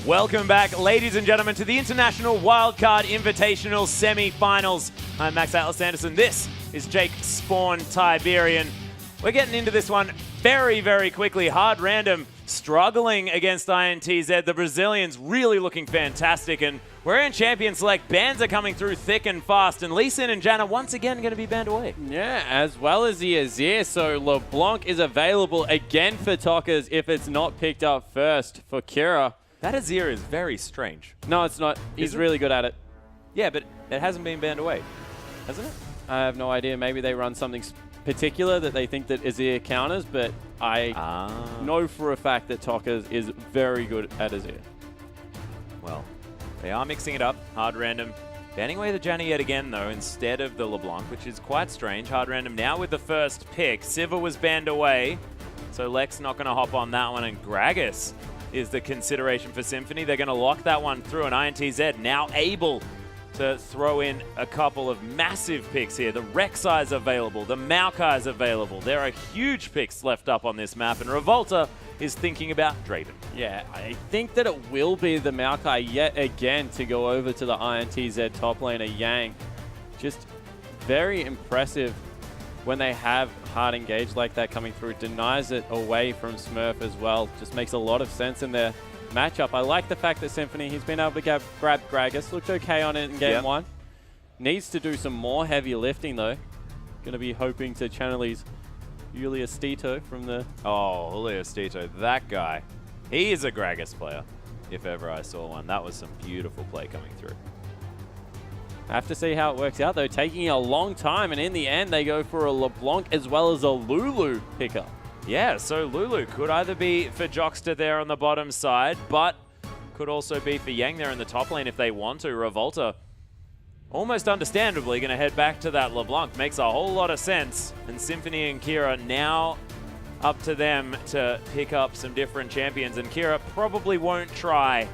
Welcome back, ladies and gentlemen, to the International Wildcard Invitational Semi-Finals. I'm Max Atlas Anderson. This is Jake Spawn Tiberian. We're getting into this one very, very quickly. Hard random, struggling against INTZ. The Brazilians really looking fantastic, and we're in Champion Select. Bans are coming through thick and fast, and Lee Sin and Jana once again going to be banned away. Yeah, as well as the Azir. So LeBlanc is available again for Tockers if it's not picked up first for Kira. That Azir is very strange. No, it's not. He's really good at it. Yeah, but it hasn't been banned away, hasn't it? I have no idea. Maybe they run something particular that they think that Azir counters, but I know for a fact that Tockers is very good at Azir. Well, they are mixing it up. Hard random. Banning away the Janny yet again, though, instead of the LeBlanc, which is quite strange. Hard random now with the first pick. Siva was banned away, so Lex not going to hop on that one, and Gragas is the consideration for Symphony. They're going to lock that one through, and INTZ now able to throw in a couple of massive picks here. The Rek'Sai is available, the Maokai is available. There are huge picks left up on this map, and Revolta is thinking about Draven. Yeah, I think that it will be the Maokai yet again to go over to the INTZ top laner Yang. Just very impressive when they have hard engage like that coming through. Denies it away from Smurf as well. Just makes a lot of sense in their matchup. I like the fact that Symphony, he's been able to grab Gragas. Looked okay on it in game one. Needs to do some more heavy lifting though. Going to be hoping to channel his Julius Stito from the... Oh, Julius Stito, that guy. He is a Gragas player, if ever I saw one. That was some beautiful play coming through. I have to see how it works out though, taking a long time, and in the end they go for a LeBlanc as well as a Lulu pickup. Yeah, so Lulu could either be for Jockster there on the bottom side, but could also be for Yang there in the top lane if they want to. Revolta, almost understandably, going to head back to that LeBlanc. Makes a whole lot of sense. And Symphony and Kira now up to them to pick up some different champions. And Kira probably won't try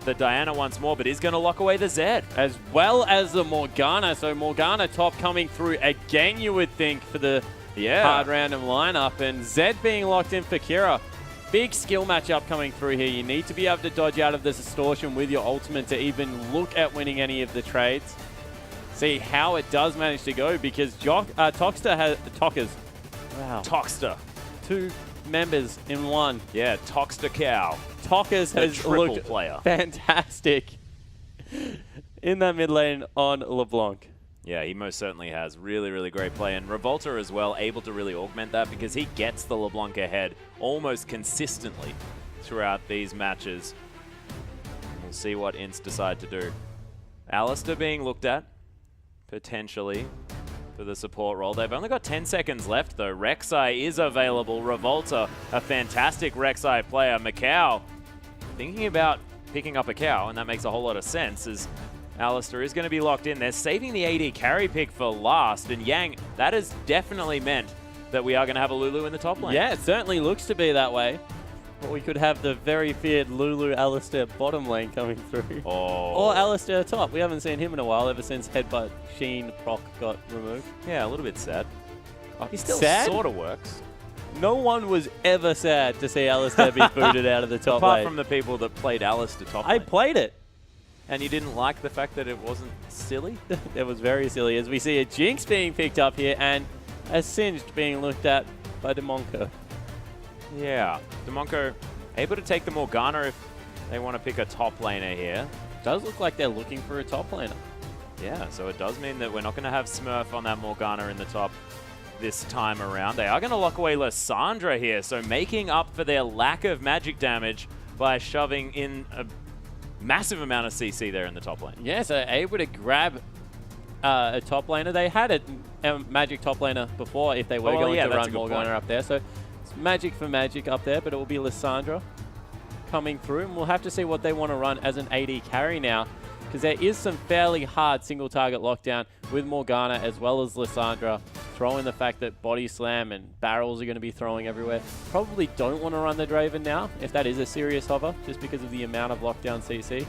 the Diana once more, but is going to lock away the Zed. As well as the Morgana. So Morgana top coming through again, you would think, for the hard random lineup. And Zed being locked in for Kira. Big skill matchup coming through here. You need to be able to dodge out of this distortion with your ultimate to even look at winning any of the trades. See how it does manage to go, because Tockster has... Tockers. Wow. Tockster. Two members in one. Yeah, Tockster Cow. Tockers has looked fantastic in that mid lane on LeBlanc. Yeah, he most certainly has. Really, really great play. And Revolta as well, able to really augment that because he gets the LeBlanc ahead almost consistently throughout these matches. We'll see what INTZ decide to do. Alistair being looked at, potentially, for the support role. They've only got 10 seconds left, though. Rek'Sai is available. Revolta, a fantastic Rek'Sai player. Macau, thinking about picking up a cow, and that makes a whole lot of sense, as Alistair is going to be locked in. They're saving the AD carry pick for last, and Yang, that has definitely meant that we are going to have a Lulu in the top lane. Yeah, it certainly looks to be that way. But we could have the very feared Lulu Alistair bottom lane coming through. Oh. Or Alistair top. We haven't seen him in a while, ever since Headbutt Sheen proc got removed. Yeah, a little bit sad. He still sort of works. No one was ever sad to see Alistair be booted out of the top Apart lane. from the people that played Alistair top lane. I played it. And you didn't like the fact that it wasn't silly? It was very silly, as we see a Jinx being picked up here and a Singed being looked at by Demonko. Yeah, Demonko able to take the Morgana if they want to pick a top laner here. Does look like they're looking for a top laner. Yeah, so it does mean that we're not going to have Smurf on that Morgana in the top this time around. They are going to lock away Lissandra here, so making up for their lack of magic damage by shoving in a massive amount of CC there in the top lane. Yeah, so able to grab a top laner. They had a magic top laner before if they were going to run Morgana up there. So it's magic for magic up there, but it will be Lissandra coming through. And we'll have to see what they want to run as an AD carry now, because there is some fairly hard single target lockdown with Morgana as well as Lissandra. Throw in the fact that Body Slam and barrels are going to be throwing everywhere. Probably don't want to run the Draven now, if that is a serious hover, just because of the amount of lockdown CC.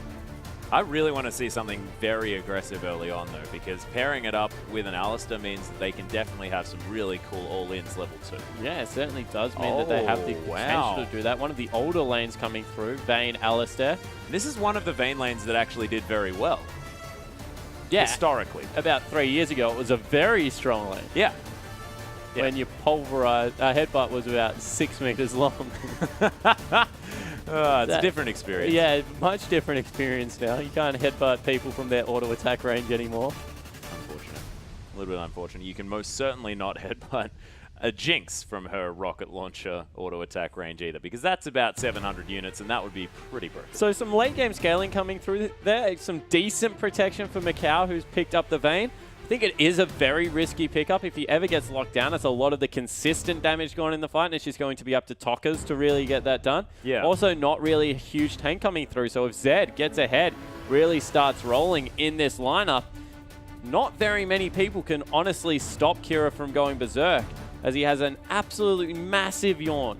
I really want to see something very aggressive early on, though, because pairing it up with an Alistair means that they can definitely have some really cool all-ins level 2. Yeah, it certainly does mean that they have the potential to do that. One of the older lanes coming through, Vayne, Alistair. This is one of the Vayne lanes that actually did very well. Yeah. Historically. About 3 years ago, it was a very strong lane. Yeah. When your pulverized headbutt was about 6 meters long. It's a different experience. Yeah, much different experience now. You can't headbutt people from their auto attack range anymore. Unfortunate. A little bit unfortunate. You can most certainly not headbutt a Jinx from her rocket launcher auto attack range either, because that's about 700 units, and that would be pretty brutal. So some late game scaling coming through there. Some decent protection for Macau, who's picked up the Vayne. I think it is a very risky pickup. If he ever gets locked down, it's a lot of the consistent damage going in the fight, and it's just going to be up to Tokas to really get that done. Yeah. Also, not really a huge tank coming through, so if Zed gets ahead, really starts rolling in this lineup, not very many people can honestly stop Kira from going berserk, as he has an absolutely massive yawn.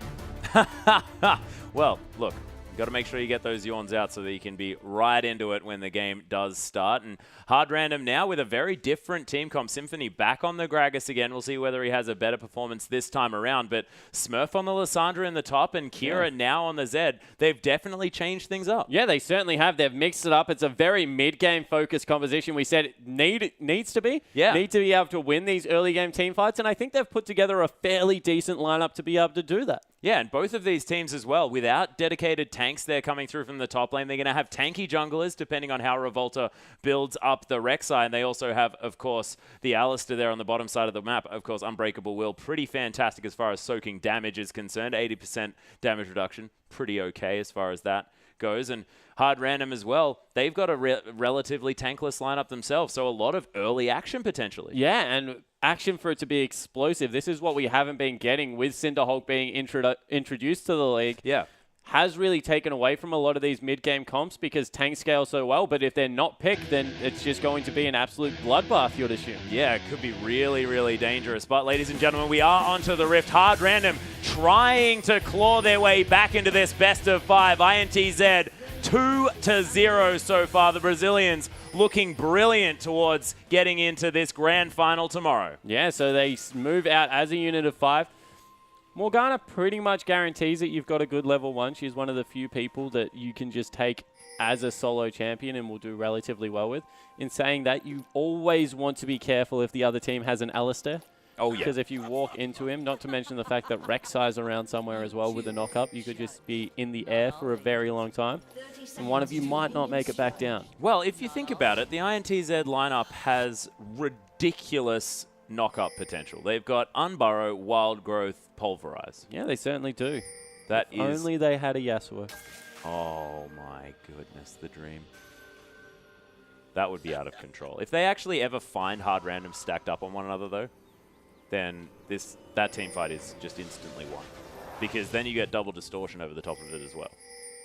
Well, look. You've got to make sure you get those yawns out so that you can be right into it when the game does start. And Hard Random now with a very different team comp. Symphony back on the Gragas again. We'll see whether he has a better performance this time around. But Smurf on the Lissandra in the top and Kira now on the Zed. They've definitely changed things up. Yeah, they certainly have. They've mixed it up. It's a very mid-game focused composition. We said it needs to be. Yeah. Need to be able to win these early game team fights. And I think they've put together a fairly decent lineup to be able to do that. Yeah, and both of these teams as well, without dedicated tanks there coming through from the top lane, they're going to have tanky junglers, depending on how Revolta builds up the Rek'Sai. And they also have, of course, the Alistair there on the bottom side of the map. Of course, Unbreakable Will, pretty fantastic as far as soaking damage is concerned. 80% damage reduction, pretty okay as far as that goes. And Hard Random as well, they've got a relatively tankless lineup themselves, so a lot of early action potentially. Yeah, and action for it to be explosive. This is what we haven't been getting with Cinderhulk being introduced to the league. Yeah. Has really taken away from a lot of these mid-game comps because tanks scale so well, but if they're not picked, then it's just going to be an absolute bloodbath, you'd assume. Yeah, it could be really, really dangerous. But ladies and gentlemen, we are onto the Rift. Hard Random trying to claw their way back into this best of 5. INTZ 2-0 so far. The Brazilians looking brilliant towards getting into this grand final tomorrow. Yeah, so they move out as a unit of 5. Morgana pretty much guarantees that you've got a good level 1. She's one of the few people that you can just take as a solo champion and will do relatively well with. In saying that, you always want to be careful if the other team has an Alistair. Oh, yeah. Because if you walk into him, not to mention the fact that Rek'Sai's around somewhere as well with a knock-up, you could just be in the air for a very long time. And one of you might not make it back down. Well, if you think about it, the INTZ lineup has ridiculous knock-up potential. They've got Unburrow, Wild Growth, Pulverize. Yeah, they certainly do. That if is... only they had a Yasuo. Oh my goodness, the dream. That would be out of control. If they actually ever find Hard Random stacked up on one another, though, then that team fight is just instantly won. Because then you get double distortion over the top of it as well.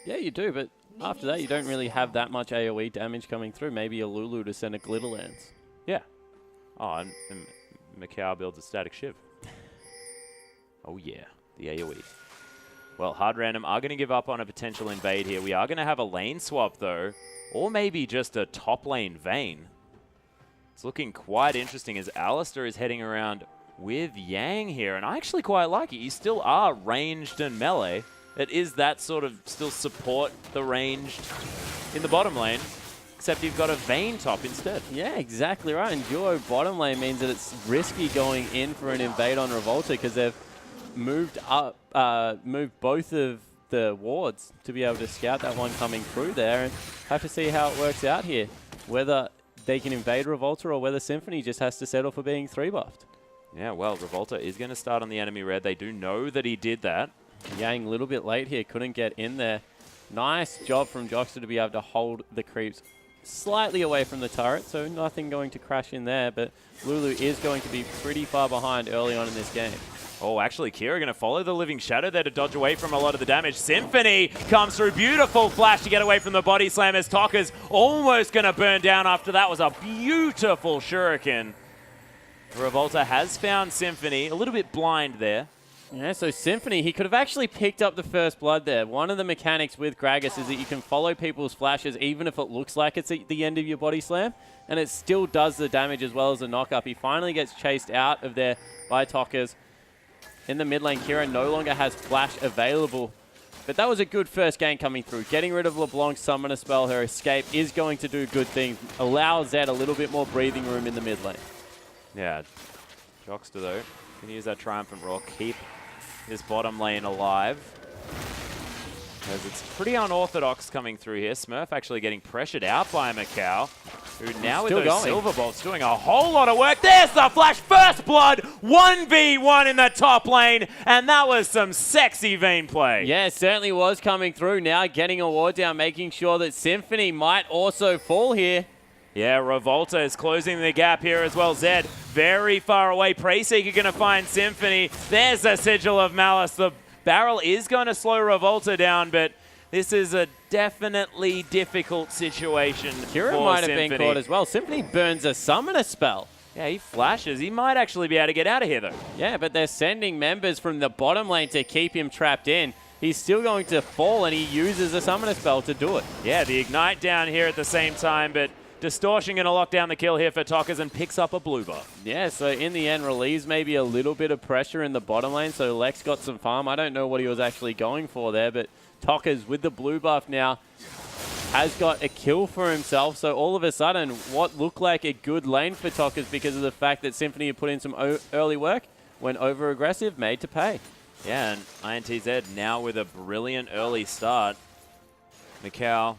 Yeah, you do, but after that, you don't really have that much AoE damage coming through. Maybe a Lulu to send a Glitter Lance. Yeah. Oh, and Macau builds a Static Shiv. Oh yeah, the AoE. Well, Hard Random are going to give up on a potential invade here. We are going to have a lane swap, though. Or maybe just a top lane Vayne. It's looking quite interesting as Alistair is heading around with Yang here. And I actually quite like it. You still are ranged and melee. It is that sort of still support the ranged in the bottom lane. Except you've got a Vayne top instead. Yeah, exactly right. And duo bottom lane means that it's risky going in for an invade on Revolta because they've moved both of the wards to be able to scout that one coming through there, and have to see how it works out here. Whether they can invade Revolta or whether Symphony just has to settle for being 3-buffed. Yeah, well, Revolta is going to start on the enemy red. They do know that he did that. Yang a little bit late here, couldn't get in there. Nice job from Joxer to be able to hold the creeps slightly away from the turret, so nothing going to crash in there, but Lulu is going to be pretty far behind early on in this game. Oh, actually, Kira going to follow the Living Shadow there to dodge away from a lot of the damage. Symphony comes through. Beautiful flash to get away from the body slam as Tokka's almost going to burn down after that. Was a beautiful shuriken. Revolta has found Symphony. A little bit blind there. Yeah, so Symphony, he could have actually picked up the first blood there. One of the mechanics with Gragas is that you can follow people's flashes even if it looks like it's at the end of your body slam, and it still does the damage as well as the knock-up. He finally gets chased out of there by Tockers. In the mid lane, Kira no longer has flash available, but that was a good first game coming through. Getting rid of LeBlanc's summoner spell, her escape, is going to do good things. Allow Zed a little bit more breathing room in the mid lane. Yeah, Jockster though, can use that Triumphant Roar, keep his bottom lane alive. As it's pretty unorthodox coming through here. Smurf actually getting pressured out by Macau, who now with those Silver Bolts doing a whole lot of work. There's the flash, first blood, 1v1 in the top lane, and that was some sexy Vayne play. Yeah, it certainly was coming through. Now getting a ward down, making sure that Symphony might also fall here. Yeah, Revolta is closing the gap here as well. Zed very far away. Preyseeker going to find Symphony. There's a Sigil of Malice. The barrel is going to slow Revolta down, but this is a definitely difficult situation Kira for might have Symphony. been caught as well. Symphony burns a summoner spell. Yeah, he flashes. He might actually be able to get out of here, though. Yeah, but they're sending members from the bottom lane to keep him trapped in. He's still going to fall, and he uses a summoner spell to do it. Yeah, the Ignite down here at the same time, but Distortion going to lock down the kill here for Tockers and picks up a blue buff. Yeah, so in the end, relieves maybe a little bit of pressure in the bottom lane, so Lex got some farm. I don't know what he was actually going for there, but Tockers with the blue buff now has got a kill for himself. So all of a sudden, what looked like a good lane for Tockers because of the fact that Symphony had put in some early work, went over-aggressive, made to pay. Yeah, and INTZ now with a brilliant early start. Macau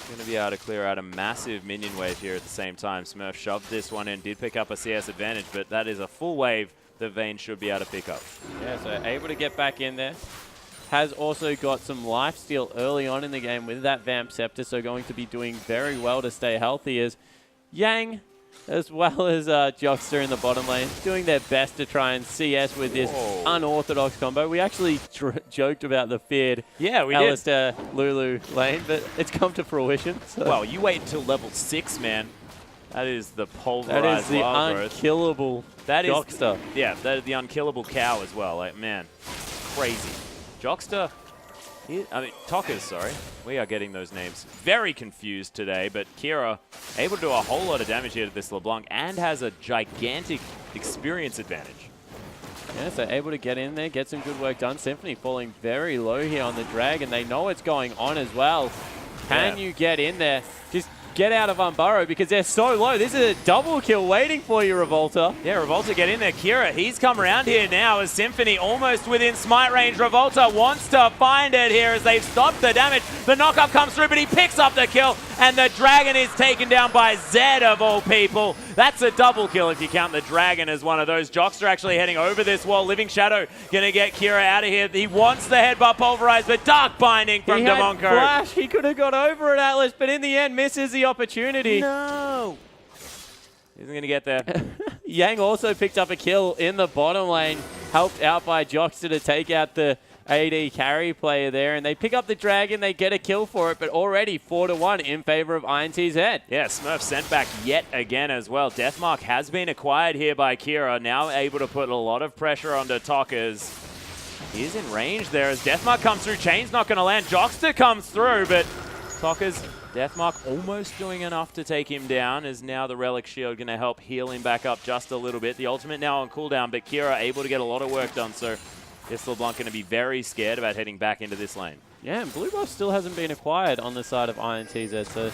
going to be able to clear out a massive minion wave here at the same time. Smurf shoved this one in, did pick up a CS advantage, but that is a full wave that Vayne should be able to pick up. Yeah, so able to get back in there. Has also got some lifesteal early on in the game with that Vamp Scepter, so going to be doing very well to stay healthy as Yang, as well as Jockster in the bottom lane, doing their best to try and CS with this unorthodox combo. We actually joked about the feared Alistair Lulu lane, but it's come to fruition. So. Well, you wait until level 6, man. That is the pulverized That is the unkillable Jockster. Yeah, that is the unkillable cow as well. Like, man, crazy. Jockster, Tockers, sorry. We are getting those names very confused today, but Kira able to do a whole lot of damage here to this LeBlanc and has a gigantic experience advantage. Yeah, so able to get in there, get some good work done. Symphony falling very low here on the Dragon. They know what's going on as well. Can you get in there? Just get out of Unburrow because they're so low. This is a double kill waiting for you, Revolta. Yeah, Revolta get in there. Kira, he's come around here now as Symphony almost within smite range. Revolta wants to find it here as they've stopped the damage. The knock-up comes through, but he picks up the kill, and the Dragon is taken down by Zed of all people. That's a double kill if you count the Dragon as one of those. Jockster actually heading over this wall. Living Shadow going to get Kira out of here. He wants the headbutt pulverized, but Dark Binding from Demonko. Flash. He could have got over it, Atlas, but in the end misses the opportunity. No. Isn't going to get there. Yang also picked up a kill in the bottom lane, helped out by Jockster to take out the AD carry player there, and they pick up the Dragon, they get a kill for it, but already 4-1 in favor of INTZ. Yeah, Smurf sent back yet again as well. Deathmark has been acquired here by Kira, now able to put a lot of pressure onto Tockers. He's in range there as Deathmark comes through. Chain's not going to land. Jockster comes through, but Tockers, Deathmark almost doing enough to take him down, as now the Relic Shield going to help heal him back up just a little bit. The ultimate now on cooldown, but Kira able to get a lot of work done, so this LeBlanc going to be very scared about heading back into this lane. Yeah, and blue buff still hasn't been acquired on the side of INTZ, so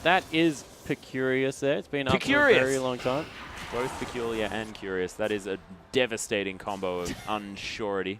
that is pecurious there. It's been up for a very long time. Both peculiar and curious. That is a devastating combo of unsurety.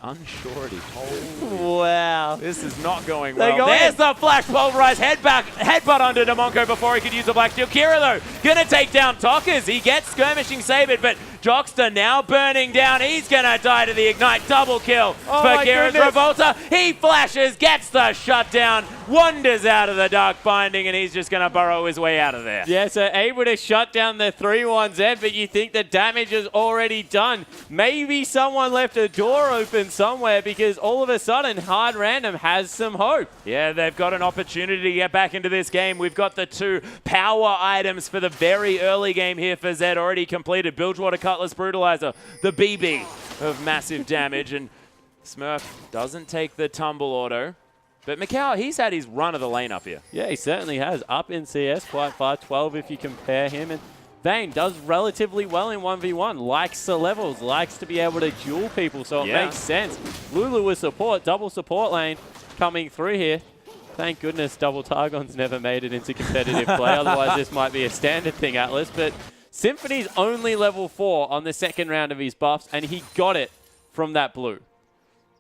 Unsurety. Holy. Wow. This is not going well. There's the flash pulverized headbutt onto Demonko before he could use the black steel. Kira, though, going to take down Tockers. He gets skirmishing Sabred, but Jockster now burning down. He's going to die to the Ignite. Double kill for Kira's Revolta. He flashes, gets the shutdown, wanders out of the Dark Binding, and he's just going to burrow his way out of there. Yeah, so able to shut down the 3-1Z, but you think the damage is already done. Maybe someone left a door open somewhere because all of a sudden Hard Random has some hope. Yeah, they've got an opportunity to get back into this game. We've got the 2 power items for the very early game here for Zed already completed. Bilgewater Cup Cutlass Brutalizer, the BB of massive damage, and Smurf doesn't take the tumble auto. But Macau, he's had his run of the lane up here. Yeah, he certainly has. Up in CS quite far, 12 if you compare him. And Vayne does relatively well in 1v1, likes the levels, likes to be able to duel people, so it makes sense. Lulu with support, double support lane coming through here. Thank goodness Double Targon's never made it into competitive play, otherwise this might be a standard thing, Atlas. But Symphony's only level 4 on the second round of his buffs, and he got it from that blue.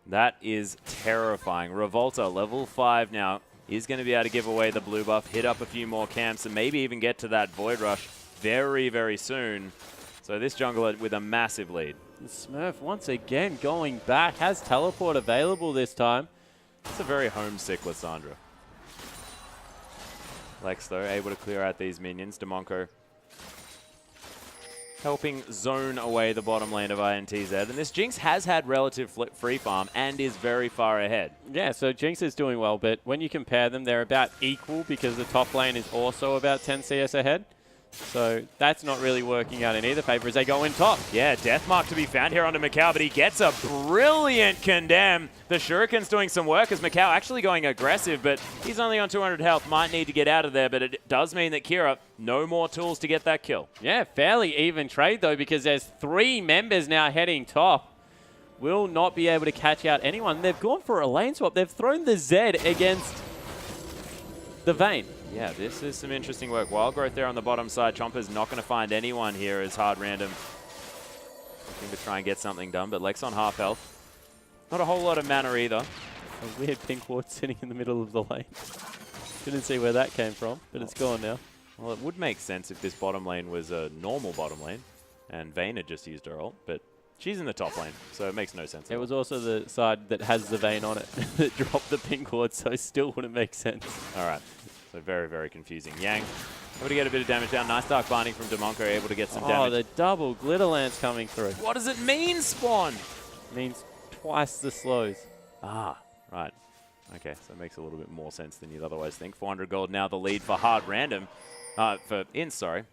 That is terrifying. Revolta, level 5 now, is going to be able to give away the blue buff, hit up a few more camps, and maybe even get to that Void Rush very, very soon. So this jungler with a massive lead. Smurf once again going back, has teleport available this time. It's a very homesick Lissandra. Lex, though, able to clear out these minions. Demonco helping zone away the bottom lane of INTZ. And this Jinx has had relative free farm and is very far ahead. Yeah, so Jinx is doing well, but when you compare them, they're about equal because the top lane is also about 10 CS ahead. So that's not really working out in either favor as they go in top. Yeah, death mark to be found here onto Macau, but he gets a brilliant condemn. The Shuriken's doing some work as Macau actually going aggressive, but he's only on 200 health, might need to get out of there, but it does mean that Kira, no more tools to get that kill. Yeah, fairly even trade though, because there's 3 members now heading top. Will not be able to catch out anyone. They've gone for a lane swap. They've thrown the Z against the Vayne. Yeah, this is some interesting work. Wild Growth there on the bottom side. Chomper's not going to find anyone here as hard random. Looking to try and get something done, but Lex on half health. Not a whole lot of mana either. A weird pink ward sitting in the middle of the lane. Couldn't see where that came from, but it's gone now. Well, it would make sense if this bottom lane was a normal bottom lane and Vayne had just used her ult, but she's in the top lane, so it makes no sense. It was also the side that has the Vayne on it that dropped the pink ward, so it still wouldn't make sense. All right. So very, very confusing. Yang able to get a bit of damage down. Nice Dark Binding from Demonco, able to get some damage. Oh, the double Glitter Lance coming through. What does it mean, Spawn? Means twice the slows. Ah, right. Okay, so it makes a little bit more sense than you'd otherwise think. 400 gold now the lead for Hard Random. For INTZ, sorry.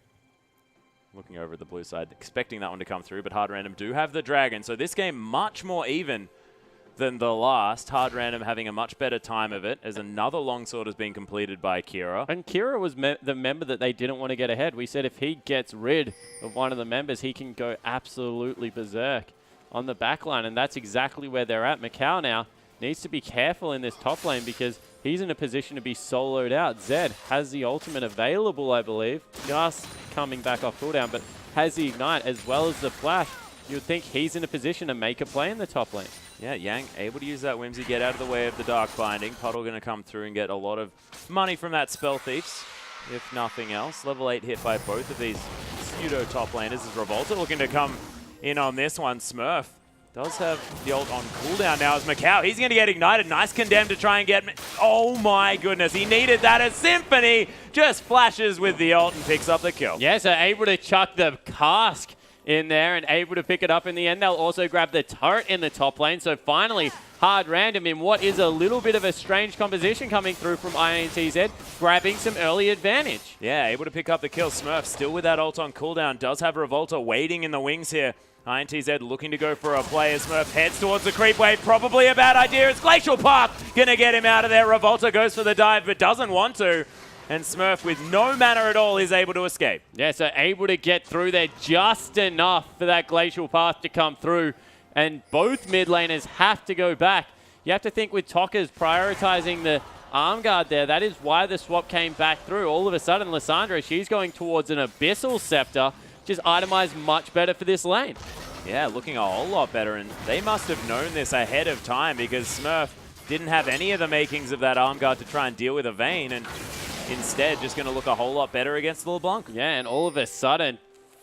Looking over at the blue side, expecting that one to come through, but Hard Random do have the Dragon. So this game much more even than the last. Hard Random having a much better time of it as another longsword has been completed by Kira. And Kira was the member that they didn't want to get ahead. We said if he gets rid of one of the members, he can go absolutely berserk on the back line, and that's exactly where they're at. Macau now needs to be careful in this top lane because he's in a position to be soloed out. Zed has the ultimate available, I believe, just coming back off cooldown, but has the Ignite as well as the Flash. You would think he's in a position to make a play in the top lane. Yeah, Yang able to use that Whimsy, get out of the way of the Dark Binding. Puddle going to come through and get a lot of money from that Spell Thieves, if nothing else. Level 8 hit by both of these pseudo top laners as Revolta looking to come in on this one. Smurf does have the ult on cooldown now as Macau. He's going to get ignited. Nice condemn to try and get... Oh my goodness, he needed that as Symphony just flashes with the ult and picks up the kill. Yeah, so able to chuck the cask in there and able to pick it up in the end. They'll also grab the turret in the top lane. So finally, Hard Random in what is a little bit of a strange composition coming through from INTZ, grabbing some early advantage. Yeah, able to pick up the kill. Smurf still with that ult on cooldown. Does have Revolta waiting in the wings here. INTZ looking to go for a play as Smurf heads towards the creep wave. Probably a bad idea. It's Glacial Path going to get him out of there. Revolta goes for the dive but doesn't want to. And Smurf, with no mana at all, is able to escape. Yeah, so able to get through there just enough for that Glacial Path to come through. And both mid laners have to go back. You have to think with Tokka's prioritizing the arm guard there. That is why the swap came back through. All of a sudden, Lissandra, she's going towards an Abyssal Scepter. Just itemized much better for this lane. Yeah, looking a whole lot better. And they must have known this ahead of time because Smurf didn't have any of the makings of that arm guard to try and deal with a Vayne. And instead, just going to look a whole lot better against the LeBlanc. Yeah, and all of a sudden,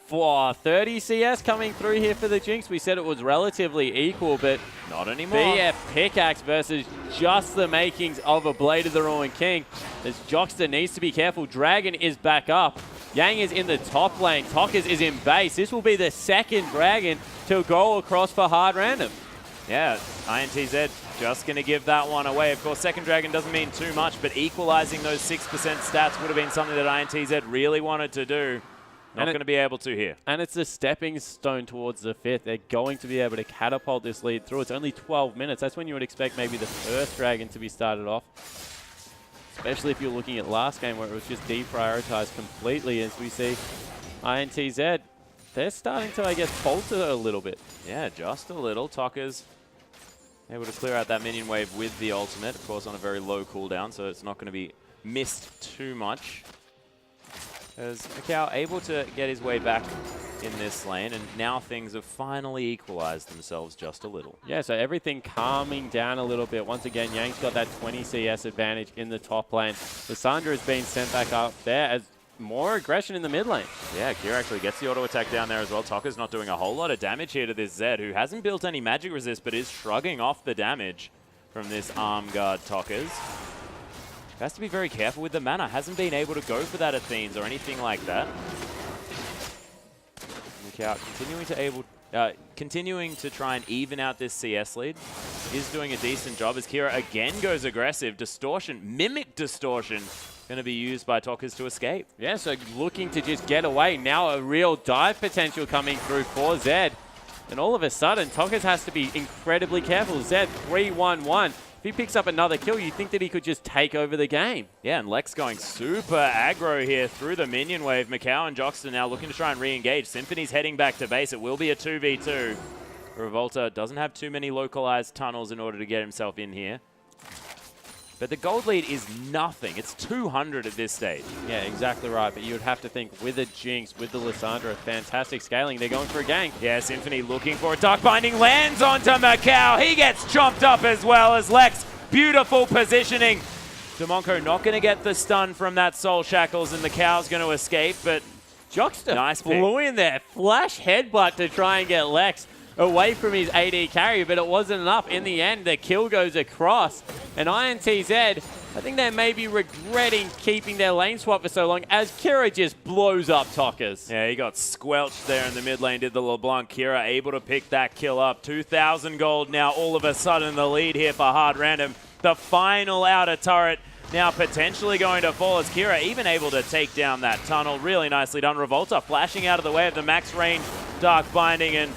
for 30 CS coming through here for the Jinx. We said it was relatively equal, but not anymore. BF Pickaxe versus just the makings of a Blade of the Ruined King. As Jockster needs to be careful. Dragon is back up. Yang is in the top lane. Tokkas is in base. This will be the second Dragon to go across for Hard Random. Yeah, INTZ just going to give that one away. Of course, second Dragon doesn't mean too much, but equalizing those 6% stats would have been something that INTZ really wanted to do. Not going to be able to here. And it's a stepping stone towards the 5th. They're going to be able to catapult this lead through. It's only 12 minutes. That's when you would expect maybe the first Dragon to be started off. Especially if you're looking at last game where it was just deprioritized completely, as we see INTZ. They're starting to, I guess, falter a little bit. Yeah, just a little. Tokka's able to clear out that minion wave with the ultimate, of course on a very low cooldown, so it's not going to be missed too much. As Macau able to get his way back in this lane, and now things have finally equalized themselves just a little. Yeah, so everything calming down a little bit. Once again, Yang's got that 20 CS advantage in the top lane. Lissandra has been sent back up there as more aggression in the mid lane. Yeah, Kira actually gets the auto attack down there as well. Tokka's not doing a whole lot of damage here to this Zed, who hasn't built any magic resist, but is shrugging off the damage from this arm guard Tokka's. Has to be very careful with the mana. Hasn't been able to go for that Athenes or anything like that. Macau continuing to try and even out this CS lead. Is doing a decent job as Kira again goes aggressive. Distortion, Mimic Distortion, going to be used by Tokka's to escape. Yeah, so looking to just get away. Now a real dive potential coming through for Zed. And all of a sudden, Tokka's has to be incredibly careful. Zed 3-1-1. If he picks up another kill, you think that he could just take over the game. Yeah, and Lex going super aggro here through the minion wave. Macau and Joxton now looking to try and re-engage. Symphony's heading back to base. It will be a 2v2. Revolta doesn't have too many localized tunnels in order to get himself in here. But the gold lead is nothing. It's 200 at this stage. Yeah, exactly right. But you would have to think with a Jinx, with the Lissandra, fantastic scaling. They're going for a gank. Yeah, Symphony looking for a Dark Binding, lands onto Macau. He gets chomped up as well as Lex. Beautiful positioning. Demonko not going to get the stun from that Soul Shackles, and Macau's going to escape, but Joxter nice flew in there. Flash headbutt to try and get Lex away from his AD carry, but it wasn't enough. In the end, the kill goes across. And INTZ, I think they may be regretting keeping their lane swap for so long as Kira just blows up Tokka's. Yeah, he got squelched there in the mid lane, did the LeBlanc. Kira able to pick that kill up. 2,000 gold now, all of a sudden the lead here for Hard Random. The final outer turret now potentially going to fall as Kira even able to take down that tunnel. Really nicely done. Revolta flashing out of the way of the max range Dark Binding, and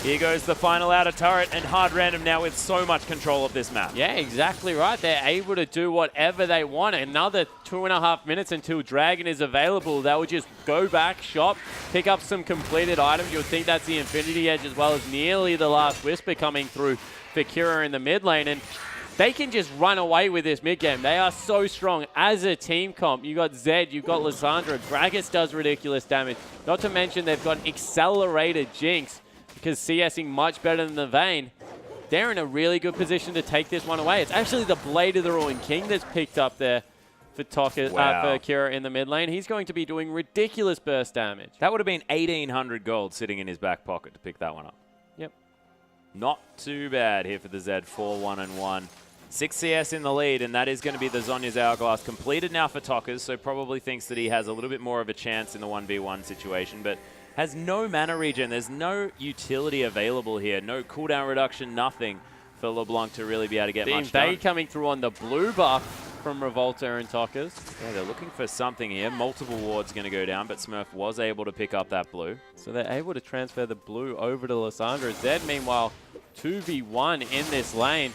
here goes the final outer turret, and Hard Random now with so much control of this map. Yeah, exactly right. They're able to do whatever they want. Another 2.5 minutes until Dragon is available. They will just go back, shop, pick up some completed items. You'll think that's the Infinity Edge as well as nearly the last Whisper coming through for Kira in the mid lane. And they can just run away with this mid game. They are so strong as a team comp. You got Zed, you've got Lissandra. Gragas does ridiculous damage. Not to mention they've got accelerated Jinx, because CSing much better than the Vayne. They're in a really good position to take this one away. It's actually the Blade of the Ruined King that's picked up there for Tokka, for Kira in the mid lane. He's going to be doing ridiculous burst damage. That would have been 1,800 gold sitting in his back pocket to pick that one up. Yep. Not too bad here for the Zed, 4-1-1. 6 CS in the lead, and that is going to be the Zhonya's Hourglass completed now for Tokka's, so probably thinks that he has a little bit more of a chance in the 1v1 situation, but has no mana regen. There's no utility available here. No cooldown reduction, nothing for LeBlanc to really be able to get much done. Invade coming through on the blue buff from Revolta and Tokka's. Yeah, they're looking for something here. Multiple wards going to go down, but Smurf was able to pick up that blue. So they're able to transfer the blue over to Lissandra. Zed, meanwhile, 2v1 in this lane.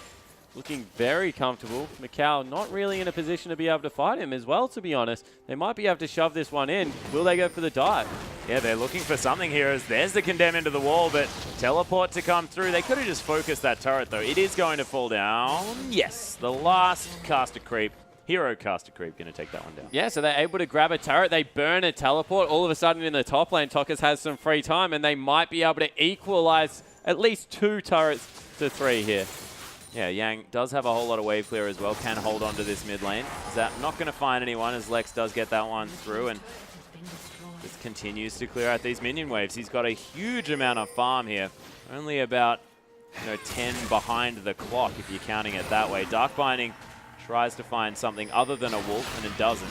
Looking very comfortable. Macau not really in a position to be able to fight him as well, to be honest. They might be able to shove this one in. Will they go for the dive? Yeah, they're looking for something here as there's the Condemn into the wall, but teleport to come through. They could have just focused that turret, though. It is going to fall down. Yes, the last caster creep. Hero caster creep going to take that one down. Yeah, so they're able to grab a turret. They burn a teleport. All of a sudden in the top lane, Tokka's has some free time, and they might be able to equalize at least 2 turrets to 3 here. Yeah, Yang does have a whole lot of wave clear as well. Can hold on to this mid lane. Zap not going to find anyone as Lex does get that one through, and just continues to clear out these minion waves. He's got a huge amount of farm here. Only about 10 behind the clock if you're counting it that way. Dark Binding tries to find something other than a wolf, and it doesn't.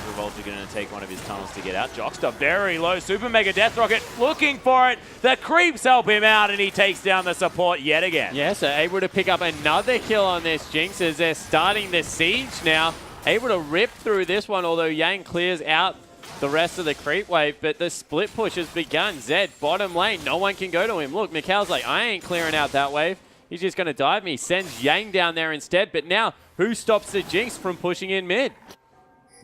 Revolta going to take one of his tunnels to get out. Joxter very low. Super Mega Death Rocket looking for it. The creeps help him out, and he takes down the support yet again. Yeah, so able to pick up another kill on this Jinx as they're starting the siege now. Able to rip through this one, although Yang clears out the rest of the creep wave, but the split push has begun. Zed, bottom lane, no one can go to him. Look, Mikhail's like, I ain't clearing out that wave. He's just going to dive me. Sends Yang down there instead, but now who stops the Jinx from pushing in mid?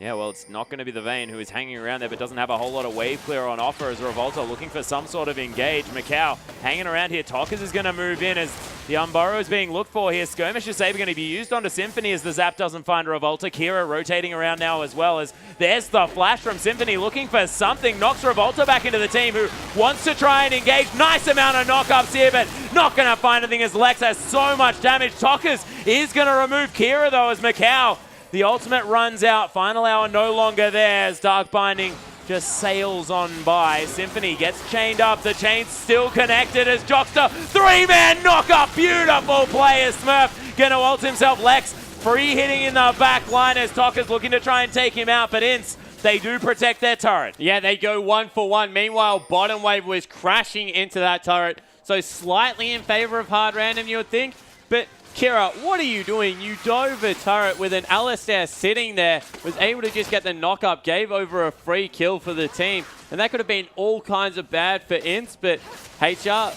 Yeah, well, it's not going to be the Vayne who is hanging around there but doesn't have a whole lot of wave clear on offer as Revolta looking for some sort of engage. Mikau hanging around here. Tokas is going to move in as the Unburrow is being looked for here. Skirmish is safe, going to be used onto Symphony as the Zap doesn't find Revolta. Kira rotating around now as well as there's the flash from Symphony looking for something. Knocks Revolta back into the team who wants to try and engage. Nice amount of knockups here, but not going to find anything as Lex has so much damage. Tokas is going to remove Kira though as Mikau. The ultimate runs out. Final hour no longer there as Dark Binding just sails on by. Symphony gets chained up. The chain's still connected as Jockster. Three-man knock-up. Beautiful play as Smurf going to ult himself. Lex free hitting in the back line as Toka's looking to try and take him out. But INTZ, they do protect their turret. Yeah, they go 1-for-1. Meanwhile, bottom wave was crashing into that turret. So slightly in favor of hard random, you would think. But Kira, what are you doing? You dove a turret with an Alistair sitting there, was able to just get the knock-up, gave over a free kill for the team. And that could have been all kinds of bad for INTZ, but HR,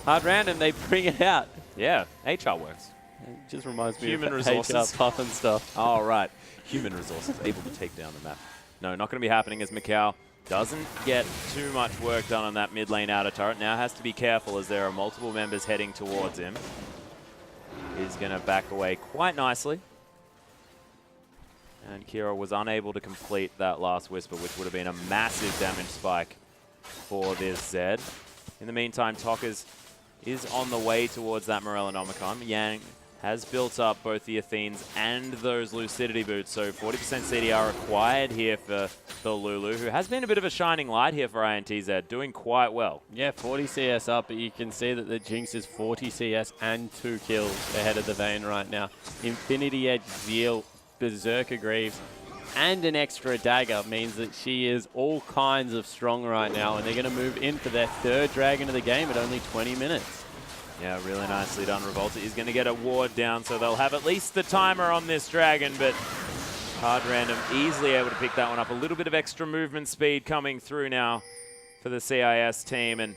hard random, they bring it out. Yeah, HR works. It just reminds me Human of resources. HR puff and stuff. All right. Human resources able to take down the map. No, not going to be happening as Mikau doesn't get too much work done on that mid lane outer turret. Now has to be careful as there are multiple members heading towards him. He's going to back away quite nicely. And Kira was unable to complete that last Whisper, which would have been a massive damage spike for this Zed. In the meantime, Tokas is on the way towards that Morellonomicon. Yang has built up both the Athenes and those Lucidity boots, so 40% CDR required here for the Lulu, who has been a bit of a shining light here for INTZ, doing quite well. Yeah, 40 CS up, but you can see that the Jinx is 40 CS and 2 kills ahead of the Vayne right now. Infinity Edge, Zeal, Berserker Greaves, and an extra dagger means that she is all kinds of strong right now, and they're going to move in for their third dragon of the game at only 20 minutes. Yeah, really nicely done. Revolta is going to get a ward down, so they'll have at least the timer on this dragon, but hard random easily able to pick that one up. A little bit of extra movement speed coming through now for the CIS team, and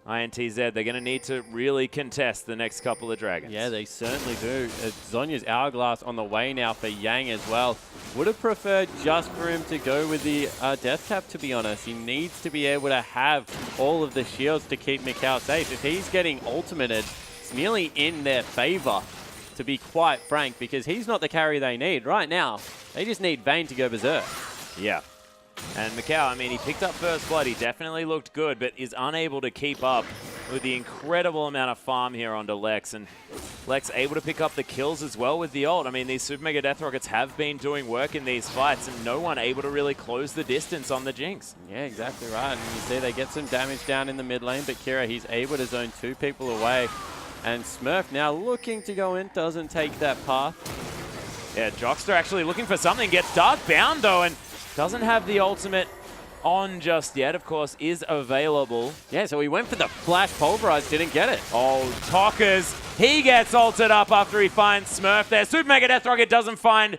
INTZ, they're going to need to really contest the next couple of dragons. Yeah, they certainly do. Zonya's Hourglass on the way now for Yang as well. Would have preferred just for him to go with the Death Cap, to be honest. He needs to be able to have all of the shields to keep Mikau safe. If he's getting ultimated, it's nearly in their favor, to be quite frank, because he's not the carry they need. Right now, they just need Vayne to go berserk. Yeah. And Mikau, I mean, he picked up first blood. He definitely looked good, but is unable to keep up with the incredible amount of farm here onto Lex. And Lex able to pick up the kills as well with the ult. I mean, these Super Mega Death Rockets have been doing work in these fights, and no one able to really close the distance on the Jinx. Yeah, exactly right. And you see they get some damage down in the mid lane, but Kira, he's able to zone 2 people away. And Smurf now looking to go in, doesn't take that path. Yeah, Jockster actually looking for something. Gets Dark Bound, though, and doesn't have the ultimate on just yet. Of course, is available. Yeah, so he went for the flash pulverize, didn't get it. Oh, Tokas, he gets ulted up after he finds Smurf there. Super Mega Death Rocket doesn't find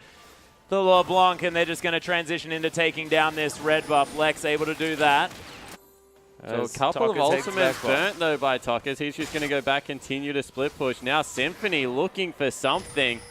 the LeBlanc, and they're just going to transition into taking down this red buff. Lex able to do that. So a couple of ultimates burnt, though, by Tokas. He's just going to go back, continue to split push. Now Symphony looking for something.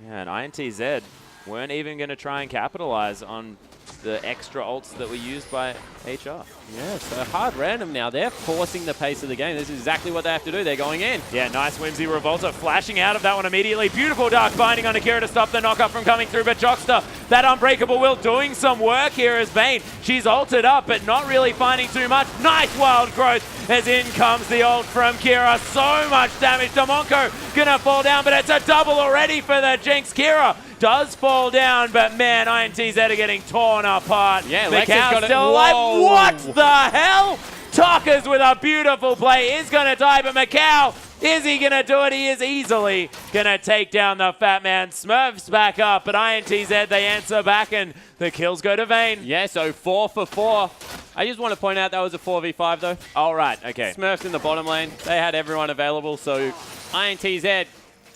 Yeah, and INTZ weren't even going to try and capitalize on the extra ults that were used by HR. Yeah, so hard random now. They're forcing the pace of the game. This is exactly what they have to do. They're going in. Yeah, nice whimsy. Revolta flashing out of that one immediately. Beautiful Dark Binding on Akira to stop the knockup from coming through. But Jockster, that Unbreakable Will doing some work here as Vayne. She's ulted up, but not really finding too much. Nice Wild Growth as in comes the ult from Kira. So much damage. Damonko gonna fall down, but it's a double already for the Jinx. Kira does fall down, but man, INTZ are getting torn apart. Yeah, Lex has got still alive. What the hell? Tokas with a beautiful play is going to die, but Mikau, is he going to do it? He is easily going to take down the fat man. Smurfs back up, but INTZ, they answer back, and the kills go to Vayne. Yeah, so 4 for 4. I just want to point out that was a 4v5, though. All right, okay. Smurfs in the bottom lane. They had everyone available, so INTZ,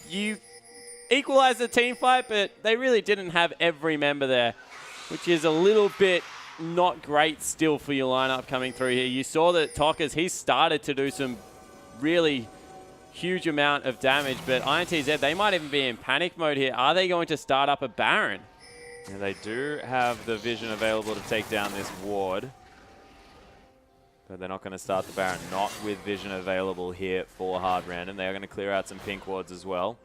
you equalized the team fight, but they really didn't have every member there. which is a little bit not great still for your lineup coming through here. You saw that Tokas, he started to do some really huge amount of damage, but INTZ, they might even be in panic mode here. Are they going to start up a Baron? Yeah, they do have the vision available to take down this ward. But they're not going to start the Baron, not with vision available here for Hard Random. They are going to clear out some pink wards as well.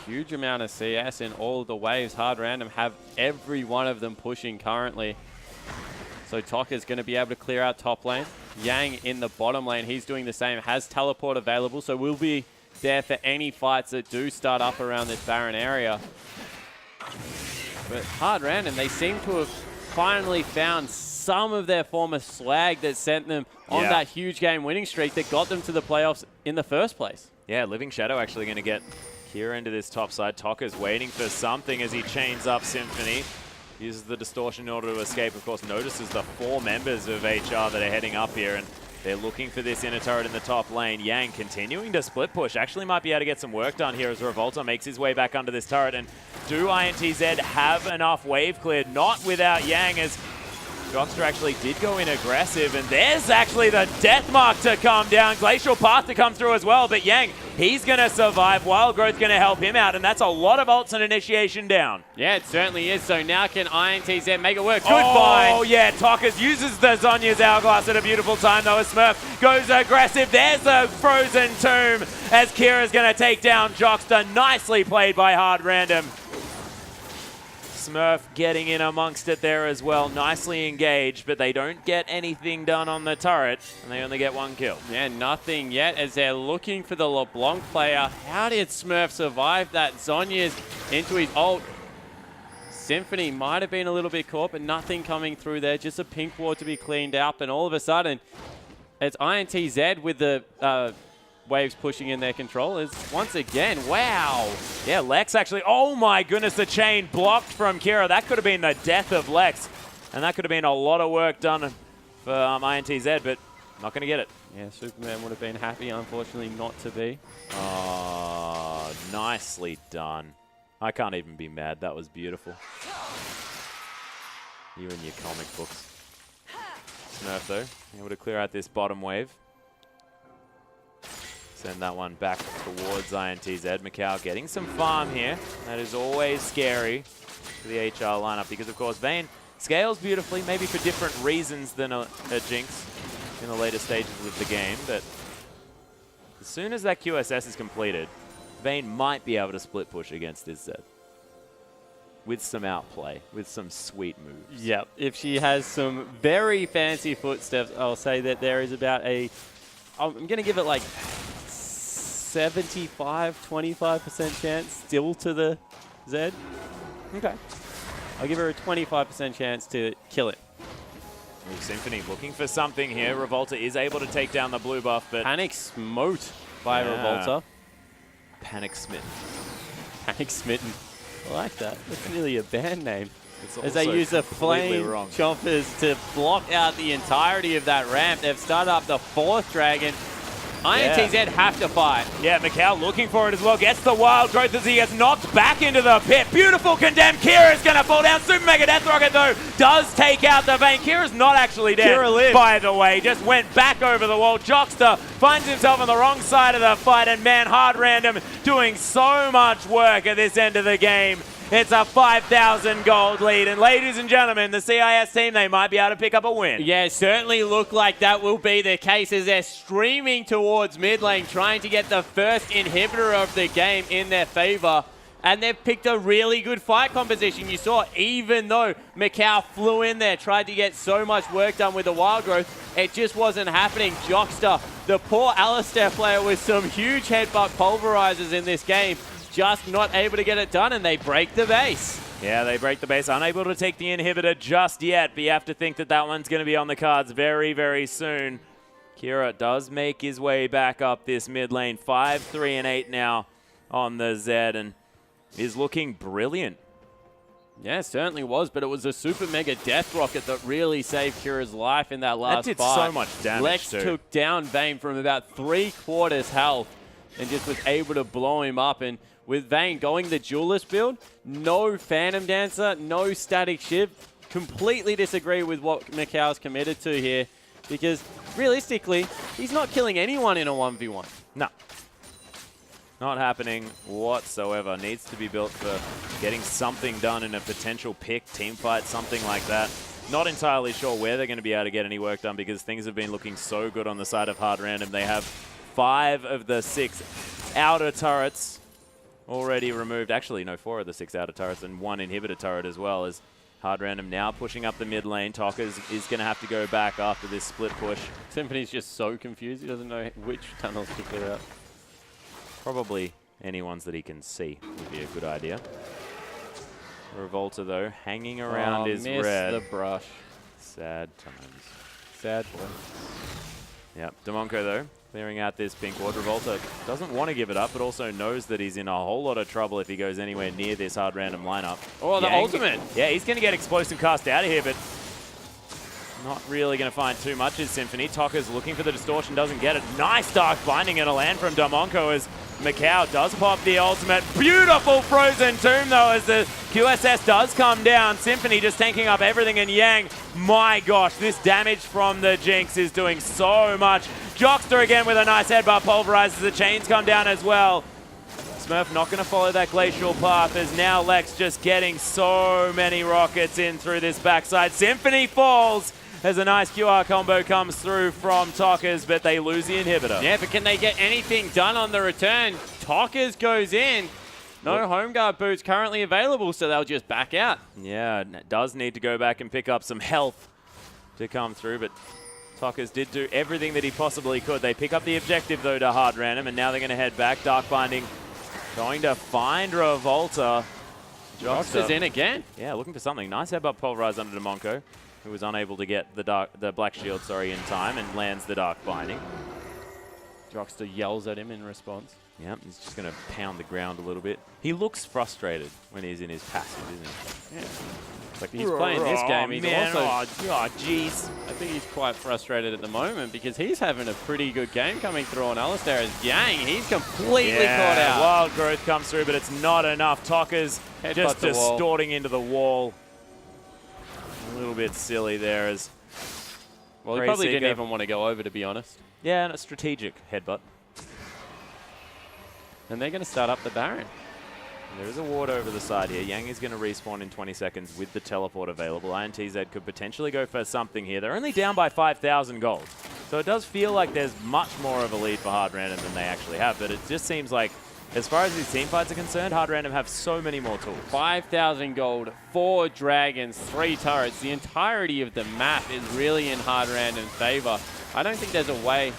Huge amount of CS in all of the waves. Hard Random have every one of them pushing currently. So Toka's going to be able to clear out top lane. Yang in the bottom lane, he's doing the same, has teleport available, so we'll be there for any fights that do start up around this Baron area. But Hard Random, they seem to have finally found some of their former swag that sent them on that huge game winning streak that got them to the playoffs in the first place. Yeah, Living Shadow actually going to get Kira into this top side. Toka's waiting for something as he chains up Symphony. Uses the distortion in order to escape. Of course, notices the 4 members of HR that are heading up here, and they're looking for this inner turret in the top lane. Yang continuing to split push. Actually might be able to get some work done here as Revolta makes his way back under this turret. And do INTZ have enough wave cleared? Not without Yang, as Jockster actually did go in aggressive, and there's actually the death mark to come down. Glacial Path to come through as well, but Yang, he's going to survive. Wild Growth going to help him out, and that's a lot of ults and initiation down. Yeah, it certainly is. So now can INTZ make it work? Goodbye. Oh, yeah, Tokas uses the Zhonya's Hourglass at a beautiful time, though, as Smurf goes aggressive. There's the Frozen Tomb as Kira's going to take down Jockster. Nicely played by Hard Random. Smurf getting in amongst it there as well. Nicely engaged, but they don't get anything done on the turret, and they only get 1 kill. Yeah, nothing yet as they're looking for the LeBlanc player. How did Smurf survive that? Zhonya's into his ult. Symphony might have been a little bit caught, but nothing coming through there. Just a pink ward to be cleaned up, and all of a sudden, it's INTZ with the waves pushing in their controllers once again. Wow. Yeah, Lex actually, oh my goodness, the chain blocked from Kira. That could have been the death of Lex, and that could have been a lot of work done for INTZ, but not going to get it. Yeah, Superman would have been happy, unfortunately not to be. Oh, nicely done. I can't even be mad. That was beautiful. You and your comic books. Smurf, though, able to clear out this bottom wave. Send that one back towards INTZ. Macau getting some farm here. That is always scary for the HR lineup because, of course, Vayne scales beautifully, maybe for different reasons than a Jinx in the later stages of the game. But as soon as that QSS is completed, Vayne might be able to split push against INTZ with some outplay, with some sweet moves. Yep. If she has some very fancy footsteps, I'll say that there is about a... I'm going to give it like 75-25% chance still to the Z. Okay. I'll give her a 25% chance to kill it. Ooh, Symphony looking for something here. Revolta is able to take down the blue buff, but... Panic Smote by Revolta. Panic Smitten. Panic Smitten. I like that. That's really a band name. It's as they use the flame chompers to block out the entirety of that ramp. They've started up the 4th dragon. INTZ have to fight. Yeah, Macau looking for it as well. Gets the Wild Growth as he gets knocked back into the pit. Beautiful condemned. Kira is going to fall down. Super Mega Death Rocket, though, does take out the Vayne. Kira's not actually dead, Kira lived, by the way. Just went back over the wall. Jockster finds himself on the wrong side of the fight, and man, Hard Random doing so much work at this end of the game. It's a 5,000 gold lead. And ladies and gentlemen, the CIS team, they might be able to pick up a win. Yeah, certainly look like that will be the case as they're streaming towards mid lane, trying to get the first inhibitor of the game in their favor. And they've picked a really good fight composition. You saw, even though Macau flew in there, tried to get so much work done with the Wild Growth, it just wasn't happening. Jockster, the poor Alistair player with some huge headbutt pulverizers in this game, just not able to get it done, and they break the base. Yeah, they break the base. Unable to take the inhibitor just yet, but you have to think that that one's going to be on the cards very, very soon. Kira does make his way back up this mid lane. 5, 3, and 8 now on the Z, and is looking brilliant. Yeah, it certainly was, but it was a Super Mega Death Rocket that really saved Kira's life in that last fight. That did so much damage, Lex took down Vayne from about 3/4 health and just was able to blow him up. And with Vayne going the Duelist build, no Phantom Dancer, no Static Shiv, completely disagree with what Macau's committed to here, because realistically, he's not killing anyone in a 1v1. No. Not happening whatsoever. Needs to be built for getting something done in a potential pick, team fight, something like that. Not entirely sure where they're going to be able to get any work done because things have been looking so good on the side of Hard Random. They have 5 of the 6 outer turrets already removed. Actually, no, 4 of the 6 outer turrets and 1 inhibitor turret as well. As Hard Random now pushing up the mid lane. Tokkers is going to have to go back after this split push. Symphony's just so confused. He doesn't know which tunnels to clear out. Probably any ones that he can see would be a good idea. Revolta, though, hanging around is red. The brush. Sad times. Sad boy. Yep. Demonko, though, clearing out this pink ward. Revolta doesn't want to give it up, but also knows that he's in a whole lot of trouble if he goes anywhere near this Hard Random lineup. Oh, the ultimate. Yeah, he's going to get Explosive Cast out of here, but not really going to find too much is Symphony. Tokker's looking for the distortion, doesn't get it. Nice Dark Binding and a land from Demonko as Macau does pop the ultimate. Beautiful Frozen Tomb, though, as the QSS does come down. Symphony just tanking up everything, and Yang, my gosh, this damage from the Jinx is doing so much. Jockster again with a nice headbutt, pulverizes the chains come down as well. Smurf not going to follow that glacial path as now Lex just getting so many rockets in through this backside. Symphony falls as a nice QR combo comes through from Tokkers, but they lose the inhibitor. Yeah, but can they get anything done on the return? Tokkers goes in. No home guard boots currently available, so they'll just back out. Yeah, does need to go back and pick up some health to come through, but Tokkers did do everything that he possibly could. They pick up the objective, though, to Hard Random, and now they're going to head back. Dark Binding going to find Revolta. Jockster's in again. Yeah, looking for something. Nice headbutt pulverized under Demonko, who was unable to get the black shield, in time, and lands the Dark Binding. Jockster yells at him in response. Yep, he's just going to pound the ground a little bit. He looks frustrated when he's in his passive, isn't he? Yeah. Like he's playing this game. He's man, also, oh, jeez. I think he's quite frustrated at the moment because he's having a pretty good game coming through on Alistair as Yang. He's completely caught out. Wild growth comes through, but it's not enough. Tokkers just distorting into the wall. A little bit silly there as... Well, he probably didn't even want to go over, to be honest. Yeah, and a strategic headbutt. And they're going to start up the Baron. There is a ward over the side here. Yang is going to respawn in 20 seconds with the teleport available. INTZ could potentially go for something here. They're only down by 5,000 gold. So it does feel like there's much more of a lead for Hard Random than they actually have. But it just seems like, as far as these team fights are concerned, Hard Random have so many more tools. 5,000 gold, 4 dragons, 3 turrets. The entirety of the map is really in Hard Random's favor. I don't think there's a way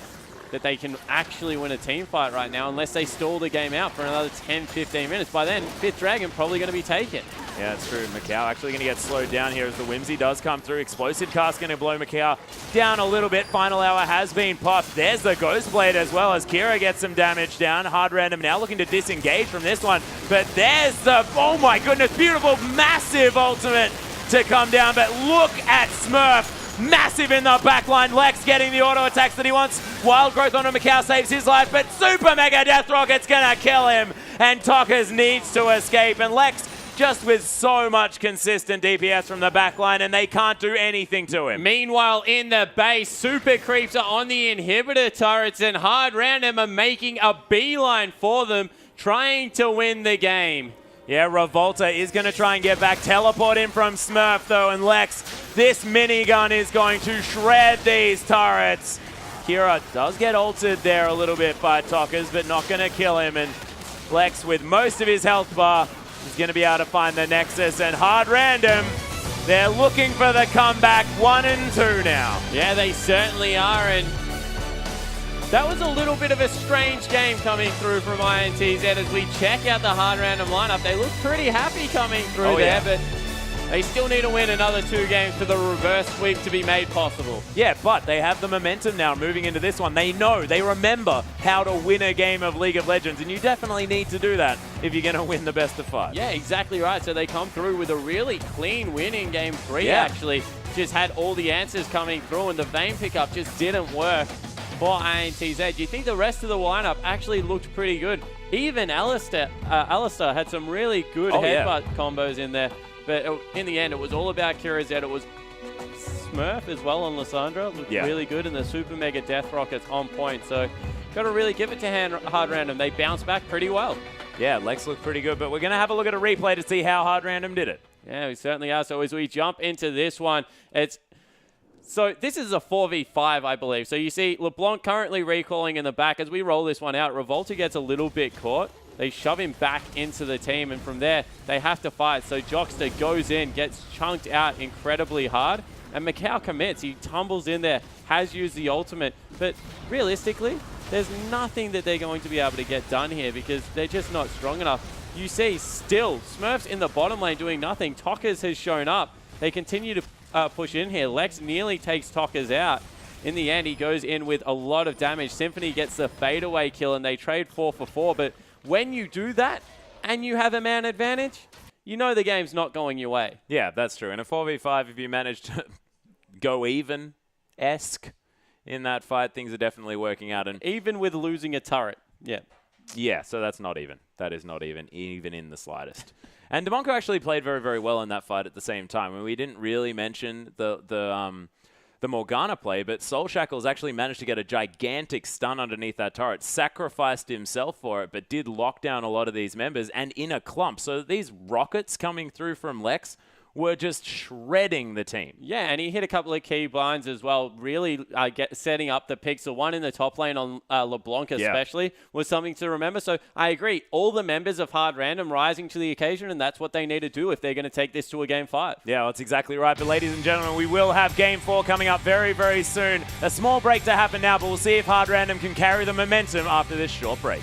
that they can actually win a team fight right now unless they stall the game out for another 10, 15 minutes. By then, 5th Dragon probably going to be taken. Yeah, that's true. Macau actually going to get slowed down here as the Whimsy does come through. Explosive Cast going to blow Macau down a little bit. Final hour has been popped. There's the Ghost Blade as well as Kira gets some damage down. Hard Random now looking to disengage from this one. But there's the, oh my goodness, beautiful, massive ultimate to come down. But look at Smurf. Massive in the backline. Lex getting the auto attacks that he wants. Wild growth onto Macau saves his life, but Super Mega Death Rocket's gonna kill him. And Tokkers needs to escape. And Lex just with so much consistent DPS from the backline, and they can't do anything to him. Meanwhile, in the base, Super Creeps are on the inhibitor turrets, and Hard Random are making a beeline for them, trying to win the game. Yeah, Revolta is going to try and get back. Teleport in from Smurf, though, and Lex, this minigun is going to shred these turrets. Kira does get ulted there a little bit by Tokkers, but not going to kill him. And Lex, with most of his health bar, is going to be able to find the Nexus. And Hard Random, they're looking for the comeback, 1 and 2 now. Yeah, they certainly are. And that was a little bit of a strange game coming through from INTZ as we check out the Hard Random lineup. They look pretty happy coming through there, but they still need to win another 2 games for the reverse sweep to be made possible. Yeah, but they have the momentum now moving into this one. They know, they remember how to win a game of League of Legends, and you definitely need to do that if you're going to win the best of 5. Yeah, exactly right. So they come through with a really clean win in Game 3, actually. Just had all the answers coming through, and the Vayne pickup just didn't work for INTZ. Do you think the rest of the lineup actually looked pretty good? Even Alistair had some really good headbutt combos in there. But in the end, it was all about KiraZ. It was Smurf as well on Lissandra. Looked really good, and the Super Mega Death Rocket's on point. So got to really give it to Hard Random. They bounced back pretty well. Yeah, Lex looked pretty good, but we're going to have a look at a replay to see how Hard Random did it. Yeah, we certainly are. So as we jump into this one, so this is a 4v5, I believe. So you see LeBlanc currently recalling in the back. As we roll this one out, Revolta gets a little bit caught. They shove him back into the team, and from there, they have to fight. So Jockster goes in, gets chunked out incredibly hard, and Macau commits. He tumbles in there, has used the ultimate, but realistically, there's nothing that they're going to be able to get done here because they're just not strong enough. You see still Smurfs in the bottom lane doing nothing. Tockers has shown up. They continue to push in here. Lex nearly takes Tockers out. In the end, he goes in with a lot of damage. Symphony gets the fadeaway kill, and they trade 4 for 4. But when you do that and you have a man advantage, you know the game's not going your way. Yeah, that's true. In a 4v5, if you manage to go even-esque in that fight, things are definitely working out. And even with losing a turret. Yeah. Yeah, so that's not even. That is not even in the slightest. And Demonko actually played very, very well in that fight at the same time. And we didn't really mention the Morgana play, but Soul Shackles actually managed to get a gigantic stun underneath that turret, sacrificed himself for it, but did lock down a lot of these members and in a clump. So these rockets coming through from Lex were just shredding the team. Yeah, and he hit a couple of key blinds as well, really setting up the picks. The one in the top lane on LeBlanc especially was something to remember. So I agree, all the members of Hard Random rising to the occasion, and that's what they need to do if they're going to take this to a Game 5. Yeah, well, that's exactly right. But ladies and gentlemen, we will have Game 4 coming up very, very soon. A small break to happen now, but we'll see if Hard Random can carry the momentum after this short break.